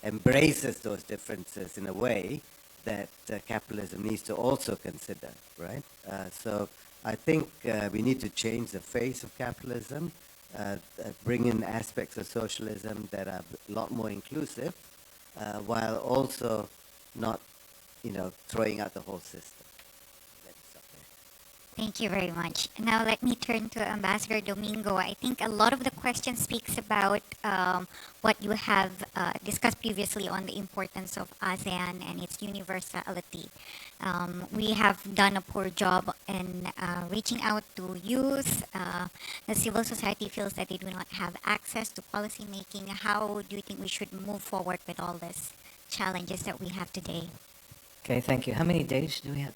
embraces those differences in a way that capitalism needs to also consider, right? So I think we need to change the face of capitalism, bring in aspects of socialism that are a lot more inclusive, while also not, throwing out the whole system. Let me stop there. Thank you very much. Now let me turn to Ambassador Domingo. I think a lot of the question speaks about what you have discussed previously on the importance of ASEAN and its universality. We have done a poor job in reaching out to youth. The civil society feels that they do not have access to policy making. How do you think we should move forward with all these challenges that we have today? Okay, thank you. How many days do we have?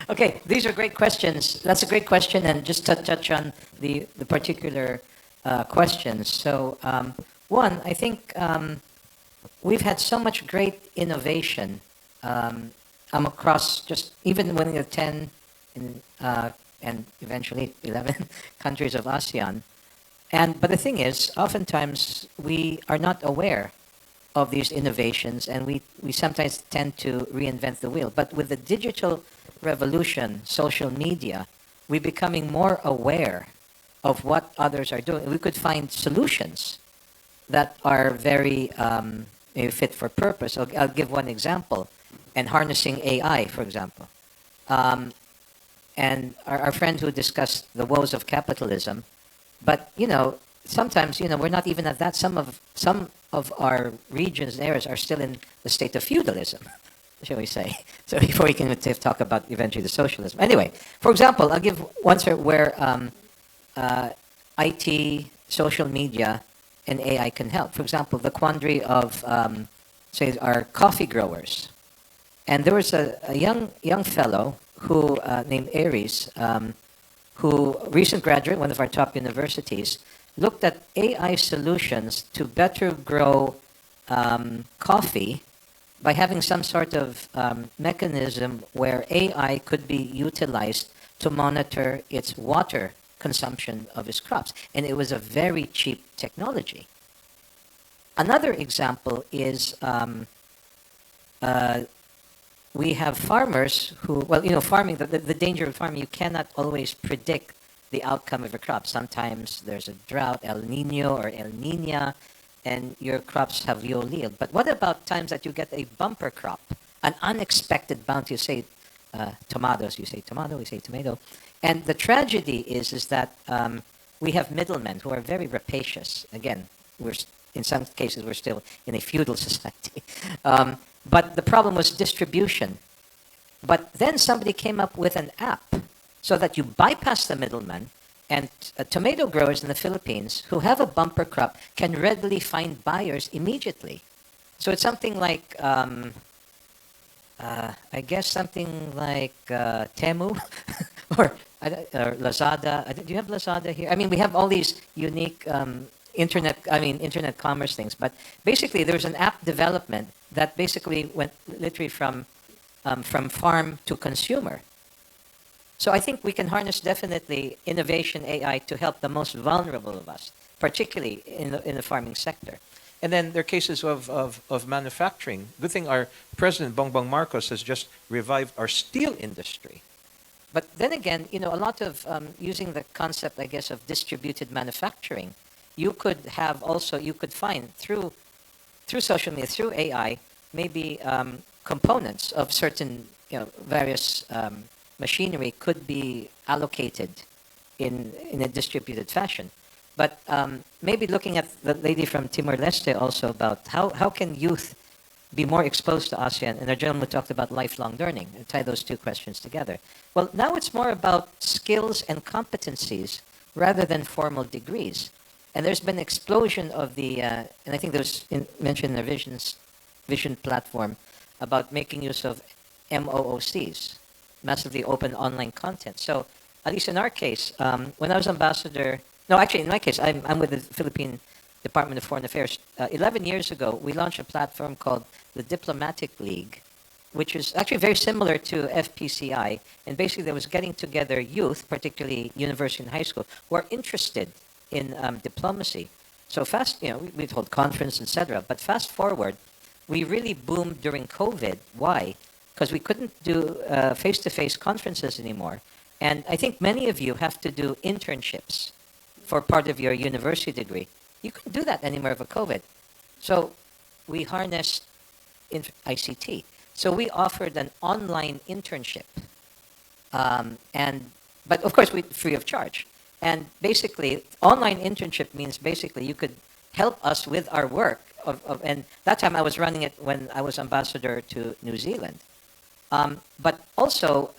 Okay, these are great questions. That's a great question, and just to touch on the particular questions. So, one, I think we've had so much great innovation across just even when the 10 and eventually 11 countries of ASEAN. But the thing is, oftentimes we are not aware of these innovations, and we sometimes tend to reinvent the wheel. But with the digital revolution, social media, we're becoming more aware of what others are doing. We could find solutions that are very fit for purpose. I'll give one example, and harnessing AI, for example. And our friend who discussed the woes of capitalism, but sometimes we're not even at that. Some of our regions and areas are still in the state of feudalism, shall we say? So before we can talk about eventually the socialism. Anyway, for example, I'll give one where IT, social media, and AI can help. For example, the quandary of say our coffee growers, and there was a young fellow who named Aries, who recent graduate, one of our top universities, looked at AI solutions to better grow coffee by having some sort of mechanism where AI could be utilized to monitor its water consumption of his crops. And it was a very cheap technology. Another example is we have farmers who, farming, the danger of farming, you cannot always predict the outcome of your crop. Sometimes there's a drought, El Nino or El Nina, and your crops have low yield. But what about times that you get a bumper crop, an unexpected bounty? You say tomatoes, you say tomato, you say tomato. And the tragedy is that we have middlemen who are very rapacious. Again, in some cases, we're still in a feudal society. But the problem was distribution. But then somebody came up with an app so that you bypass the middleman, and tomato growers in the Philippines who have a bumper crop can readily find buyers immediately. So it's something like, I guess something like Temu or Lazada. Do you have Lazada here? I mean, we have all these unique internet commerce things. But basically, there's an app development that basically went literally from farm to consumer. So I think we can harness definitely innovation AI to help the most vulnerable of us, particularly in the farming sector. And then there are cases of manufacturing. Good thing our president, Bongbong Marcos, has just revived our steel industry. But then again, a lot of using the concept, I guess, of distributed manufacturing, you could find through social media, through AI, maybe components of certain, various machinery could be allocated in a distributed fashion. But maybe looking at the lady from Timor Leste also about how can youth be more exposed to ASEAN, and our gentleman talked about lifelong learning, and tie those two questions together. Well, now it's more about skills and competencies rather than formal degrees. And there's been an explosion of the, and I think there was mentioned in the vision platform about making use of MOOCs, massively open online content. So at least in our case, when I was ambassador, no, actually in my case, I'm with the Philippine Department of Foreign Affairs. 11 years ago, we launched a platform called the Diplomatic League, which is actually very similar to FPCI. And basically, there was getting together youth, particularly university and high school, who are interested in diplomacy. So we've held conference, etc. But fast forward, we really boomed during COVID. Why? Because we couldn't do face-to-face conferences anymore. And I think many of you have to do internships for part of your university degree. You couldn't do that anymore for COVID. So we harnessed ICT. So we offered an online internship. But of course, free of charge. And basically, online internship means basically you could help us with our work. And that time I was running it when I was ambassador to New Zealand. But also,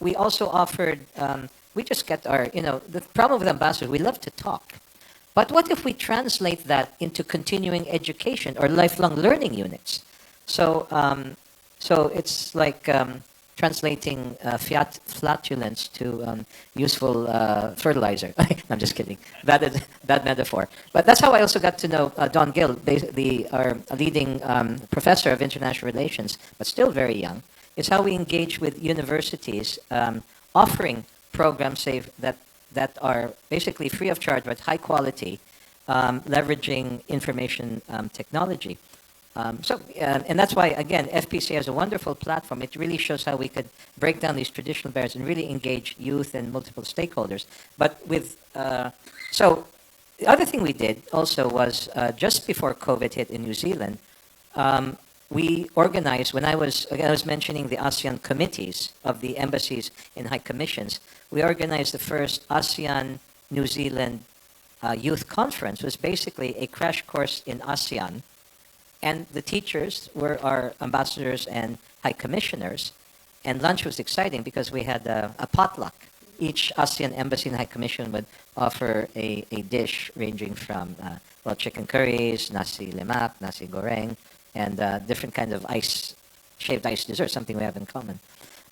we also offered, we just get our, the problem with ambassadors, we love to talk. But what if we translate that into continuing education or lifelong learning units? So, so it's like translating flatulence to useful fertilizer. I'm just kidding. That metaphor. But that's how I also got to know Don Gill, our leading professor of international relations, but still very young. Is how we engage with universities offering programs that are basically free of charge but high quality, leveraging information technology. And that's why, again, FPCA is a wonderful platform. It really shows how we could break down these traditional barriers and really engage youth and multiple stakeholders. But so the other thing we did also was just before COVID hit in New Zealand, we organized, when I was mentioning the ASEAN committees of the embassies and high commissions, we organized the first ASEAN New Zealand youth conference. It was basically a crash course in ASEAN. And the teachers were our ambassadors and high commissioners. And lunch was exciting because we had a potluck. Each ASEAN embassy and high commission would offer a dish ranging from chicken curries, nasi lemak, nasi goreng, and different kinds of shaved ice desserts, something we have in common.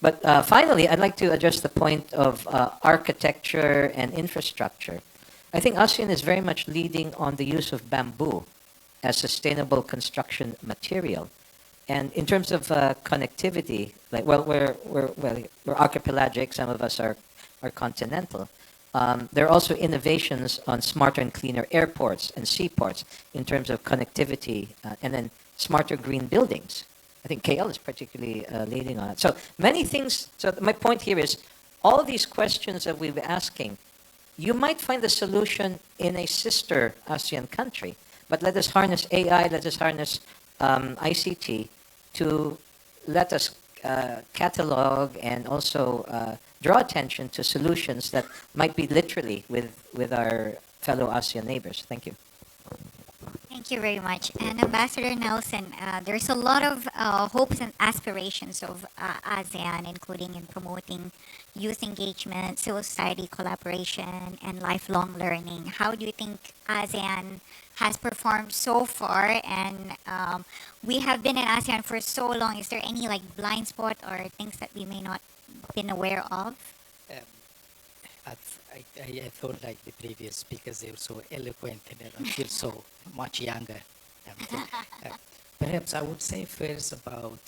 But finally, I'd like to address the point of architecture and infrastructure. I think ASEAN is very much leading on the use of bamboo as sustainable construction material. And in terms of connectivity, we're archipelagic, some of us are continental. There are also innovations on smarter and cleaner airports and seaports in terms of connectivity, and then smarter green buildings. I think KL is particularly leading on it. So many things. So my point here is, all these questions that we've been asking, you might find the solution in a sister ASEAN country, but let us harness AI, let us harness ICT to let us catalog and also draw attention to solutions that might be literally with our fellow ASEAN neighbors. Thank you. Thank you very much. And Ambassador Nelson, there's a lot of hopes and aspirations of ASEAN, including in promoting youth engagement, civil society collaboration, and lifelong learning. How do you think ASEAN has performed so far? And we have been in ASEAN for so long. Is there any blind spot or things that we may not been aware of? I thought like the previous speakers, they were so eloquent and I feel so much younger. Perhaps I would say first about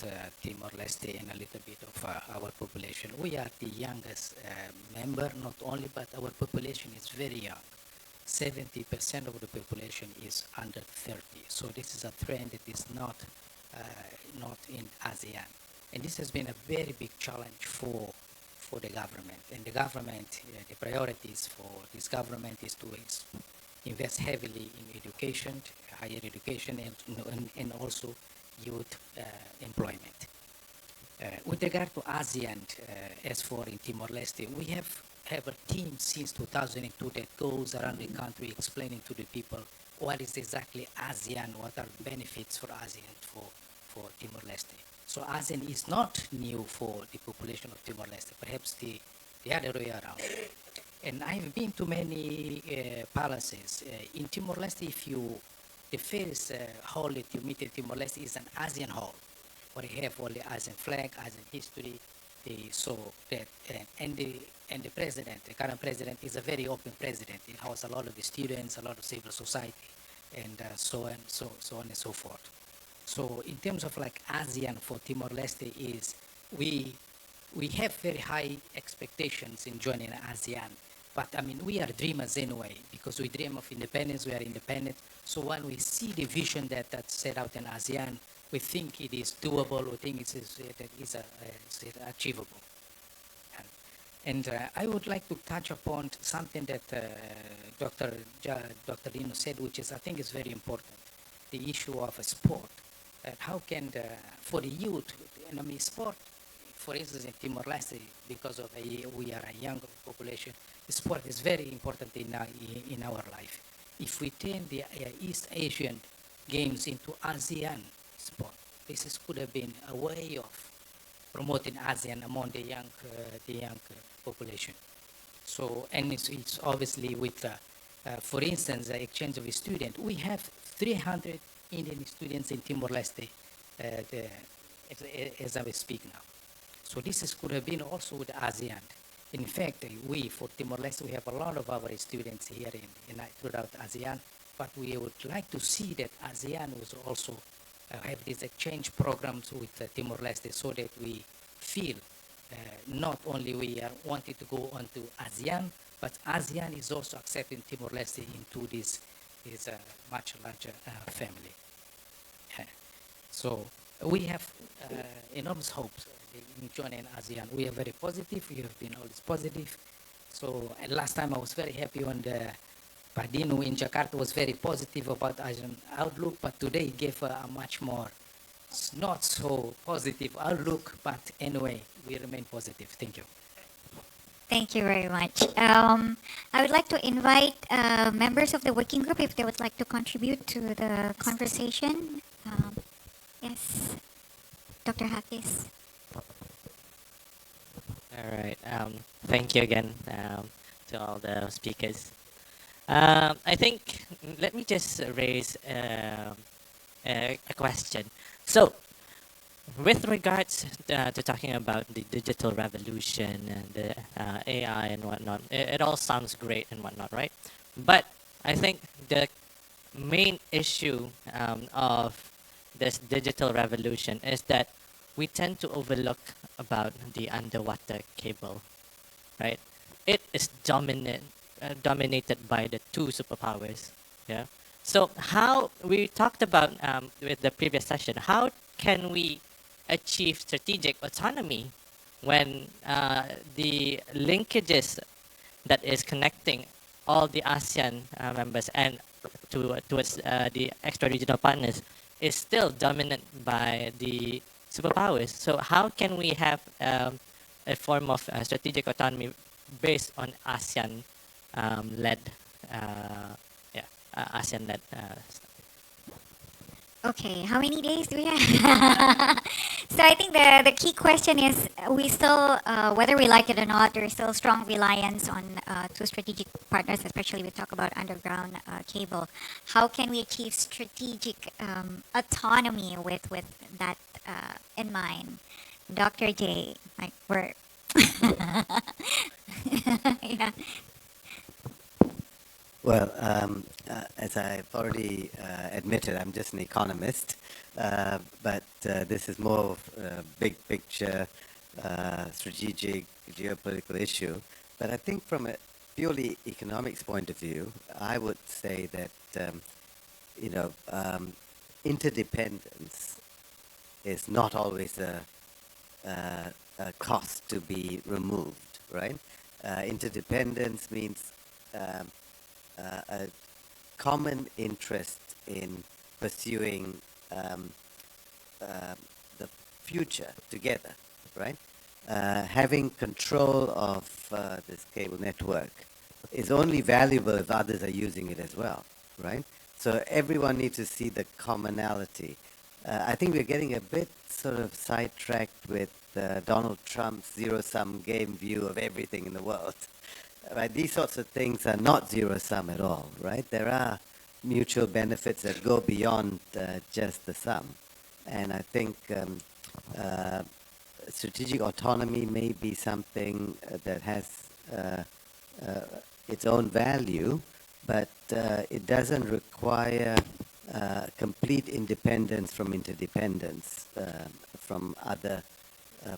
Timor Leste and a little bit of our population. We are the youngest member, not only, but our population is very young. 70% of the population is under 30. So this is a trend that is not in ASEAN. And this has been a very big challenge for the government. And the government, the priorities for this government is to invest heavily in education, higher education, and also youth employment. With regard to ASEAN, as for in Timor-Leste, we have a team since 2002 that goes around the country explaining to the people what is exactly ASEAN, what are benefits for ASEAN for Timor-Leste. So ASEAN is not new for the population of Timor-Leste, perhaps the other way around. And I've been to many palaces. In Timor-Leste, the first hall that you meet in Timor-Leste is an ASEAN hall, where you have all the ASEAN flag, ASEAN history, and the president, the current president, is a very open president. He has a lot of the students, a lot of civil society, and so on and so forth. So in terms of ASEAN for Timor-Leste is we have very high expectations in joining ASEAN, but I mean we are dreamers anyway because we dream of independence. We are independent. So when we see the vision that's set out in ASEAN, we think it is doable. We think it is achievable. And I would like to touch upon something that Dr. Dino said, which is I think is very important, the issue of a sport. How can, for the youth, and I mean sport, for instance, in Timor Leste, because of we are a young population, sport is very important in our life. If we turn the East Asian Games into ASEAN sport, this could have been a way of promoting ASEAN among the young population. So, and it's obviously with, for instance, the exchange of students. We have 300 Indian students in Timor Leste as I speak now. So this could have been also with ASEAN. In fact, we, for Timor-Leste, we have a lot of our students here throughout ASEAN, but we would like to see that ASEAN was also have these exchange programs with Timor-Leste so that we feel not only we are wanting to go on to ASEAN, but ASEAN is also accepting Timor-Leste into this much larger family. So we have enormous hopes in joining ASEAN. We are very positive. We have been always positive. So last time I was very happy when the Padino in Jakarta was very positive about ASEAN outlook, but today he gave a much more not so positive outlook. But anyway, we remain positive. Thank you. Thank you very much. I would like to invite members of the working group if they would like to contribute to the conversation. Yes, Dr. Hafiz. All right. Thank you again to all the speakers. I think let me just raise a question. So, with regards to talking about the digital revolution and the AI and whatnot, it all sounds great and whatnot, right? But I think the main issue of this digital revolution is that we tend to overlook about the underwater cable, right? It is dominated by the two superpowers, yeah? So how, we talked about with the previous session, how can we achieve strategic autonomy when the linkages that is connecting all the ASEAN members and towards the extra-regional partners is still dominant by the superpowers. So how can we have a form of strategic autonomy based on ASEAN-led, ASEAN-led Okay, how many days do we have? So I think the key question is we still, whether we like it or not, there's still strong reliance on two strategic partners, especially we talk about underground cable. How can we achieve strategic autonomy with that in mind? Dr. J, like we're yeah. Well, as I've already admitted, I'm just an economist, but this is more of a big picture, strategic, geopolitical issue. But I think from a purely economics point of view, I would say that, interdependence is not always a cost to be removed, right? Interdependence means a common interest in pursuing the future together, right? Having control of this cable network is only valuable if others are using it as well, right? So everyone needs to see the commonality. I think we're getting a bit sort of sidetracked with Donald Trump's zero-sum game view of everything in the world. Right? These sorts of things are not zero-sum at all, right? There are mutual benefits that go beyond just the sum. And I think strategic autonomy may be something that has its own value, but it doesn't require complete independence from interdependence from other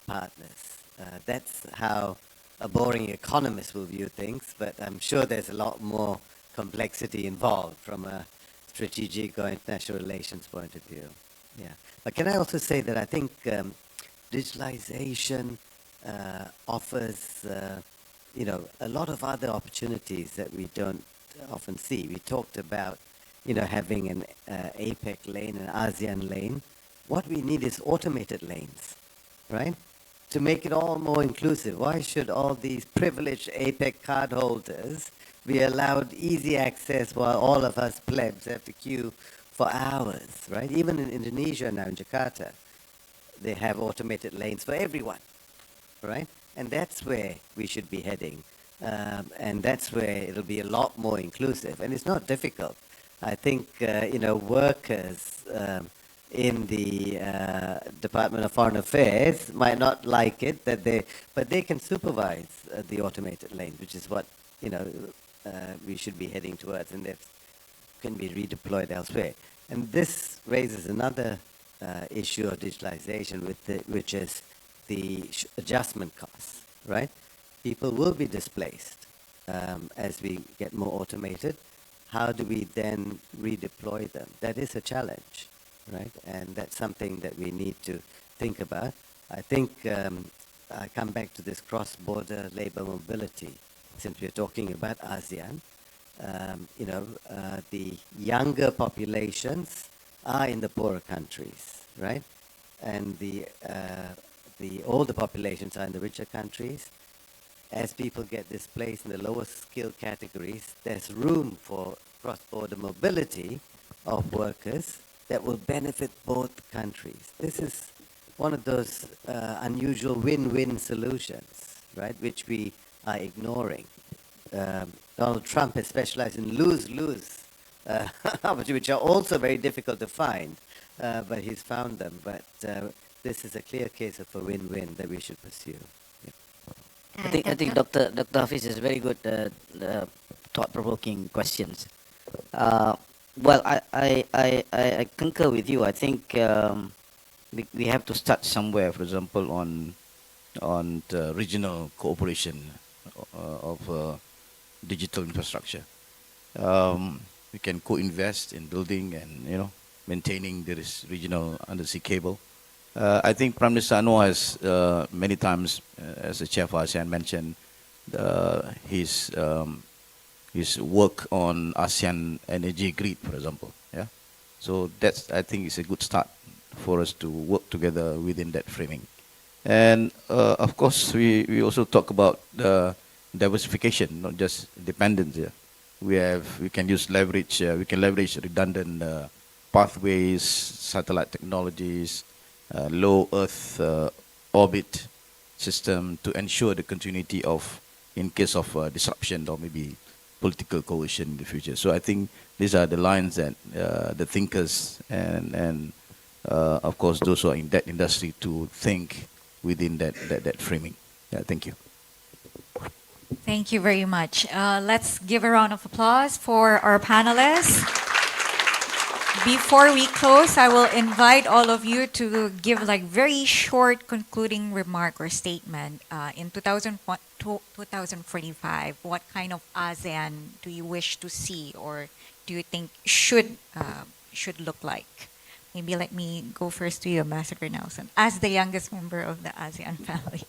partners. That's how a boring economist will view things, but I'm sure there's a lot more complexity involved from a strategic or international relations point of view. Yeah. But can I also say that I think digitalization offers a lot of other opportunities that we don't often see. We talked about, having an APEC lane, an ASEAN lane. What we need is automated lanes, right? To make it all more inclusive. Why should all these privileged APEC cardholders be allowed easy access while all of us plebs have to queue for hours, right? Even in Indonesia now, in Jakarta, they have automated lanes for everyone, right? And that's where we should be heading. And that's where it'll be a lot more inclusive. And it's not difficult. I think, workers in the Department of Foreign Affairs might not like it, but they can supervise the automated lanes, which is what, we should be heading towards, and that can be redeployed elsewhere. And this raises another issue of digitalization, which is the adjustment costs, right? People will be displaced as we get more automated. How do we then redeploy them? That is a challenge, right? And that's something that we need to think about. I think I come back to this cross-border labor mobility, since we're talking about ASEAN. The younger populations are in the poorer countries, right? And the older populations are in the richer countries. As people get displaced in the lower skilled categories, there's room for cross-border mobility of workers that will benefit both countries. This is one of those unusual win-win solutions, right, which we are ignoring. Donald Trump has specialized in lose-lose opportunities, which are also very difficult to find, but he's found them. But this is a clear case of a win-win that we should pursue. I think Dr. Hafiz is very good thought-provoking questions. Well, I concur with you. I think we have to start somewhere. For example, on the regional cooperation of digital infrastructure. We can co-invest in building and maintaining this regional undersea cable. I think Prime Minister Anwar has many times, as the chair of ASEAN mentioned, his work on ASEAN energy grid, for example. Yeah, so that's, I think, is a good start for us to work together within that framing. And of course, we also talk about diversification, not just dependence. Yeah, we can leverage redundant pathways, satellite technologies, low Earth orbit system to ensure the continuity of, in case of disruption or maybe political coalition in the future. So I think these are the lines that the thinkers and of course those who are in that industry to think within that framing. Yeah, thank you. Thank you very much. Let's give a round of applause for our panelists. Before we close, I will invite all of you to give very short concluding remark or statement. In 2045, what kind of ASEAN do you wish to see or do you think should look like? Maybe let me go first to you, Ambassador Nelson, as the youngest member of the ASEAN family.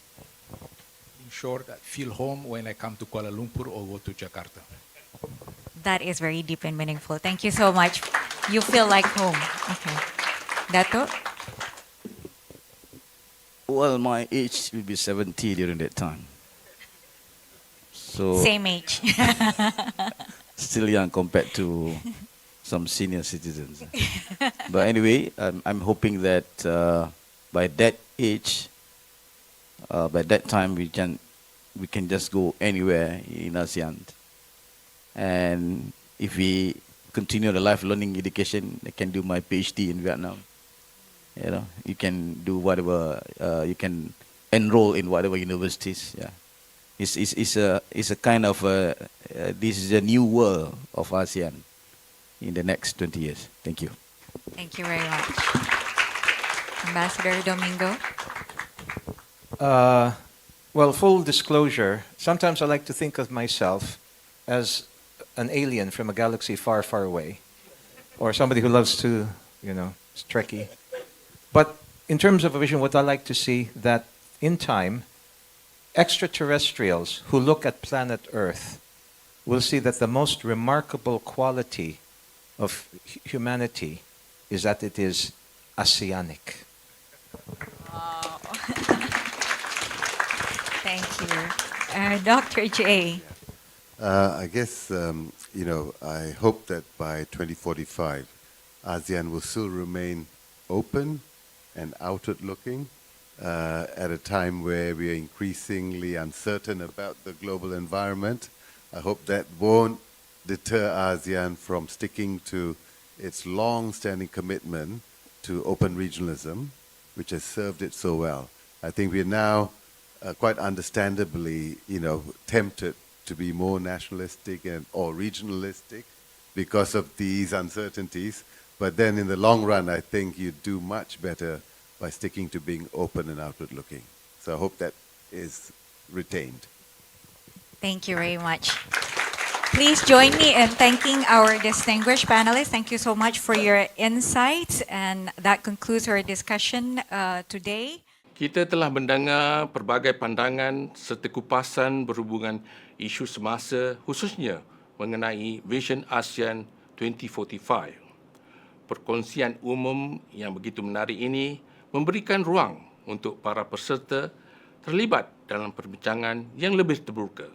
In short, I feel home when I come to Kuala Lumpur or go to Jakarta. That is very deep and meaningful. Thank you so much. You feel like home. Okay. Dato? Well, my age will be 70 during that time. So same age. Still young compared to some senior citizens. But anyway, I'm hoping that by that age, by that time, we can just go anywhere in ASEAN. And if we continue the life learning education, I can do my PhD in Vietnam. You can do whatever, you can enroll in whatever universities. Yeah, it's a kind of this is a new world of ASEAN in the next 20 years. Thank you. Thank you very much, Ambassador Domingo. Well, full disclosure. Sometimes I like to think of myself as an alien from a galaxy far, far away, or somebody who loves to, is Trekkie. But in terms of a vision, what I like to see that in time, extraterrestrials who look at planet Earth will see that the most remarkable quality of humanity is that it is Asianic. Thank you. Dr. J. I guess, I hope that by 2045, ASEAN will still remain open and outward-looking at a time where we are increasingly uncertain about the global environment. I hope that won't deter ASEAN from sticking to its long-standing commitment to open regionalism, which has served it so well. I think we are now quite understandably, tempted to be more nationalistic or regionalistic because of these uncertainties. But then in the long run, I think you do much better by sticking to being open and outward-looking. So I hope that is retained. Thank you very much. Please join me in thanking our distinguished panelists. Thank you so much for your insights. And that concludes our discussion today. Kita telah mendengar pelbagai pandangan serta kupasan berhubungan isu semasa, khususnya mengenai Vision ASEAN 2045. Perkongsian umum yang begitu menarik ini memberikan ruang untuk para peserta terlibat dalam perbincangan yang lebih terbuka.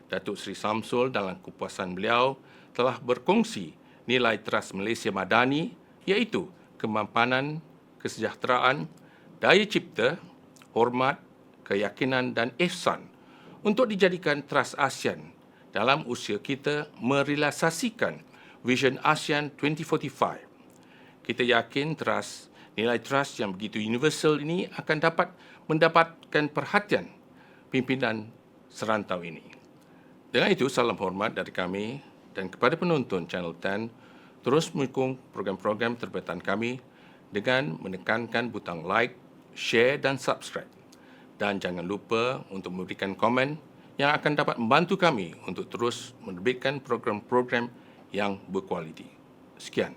Datuk Seri Samsul dalam kupasan beliau telah berkongsi nilai teras Malaysia Madani, iaitu kemampanan, kesejahteraan, daya cipta, hormat, keyakinan dan ihsan untuk dijadikan teras ASEAN dalam usaha kita merealisasikan Vision ASEAN 2045. Kita yakin nilai trust yang begitu universal ini akan dapat mendapatkan perhatian pimpinan serantau ini. Dengan itu, salam hormat dari kami dan kepada penonton Channel 10, terus mendukung program-program terbitan kami dengan menekankan butang like, share dan subscribe. Dan jangan lupa untuk memberikan komen yang akan dapat membantu kami untuk terus menerbitkan program-program yang berkualiti. Sekian.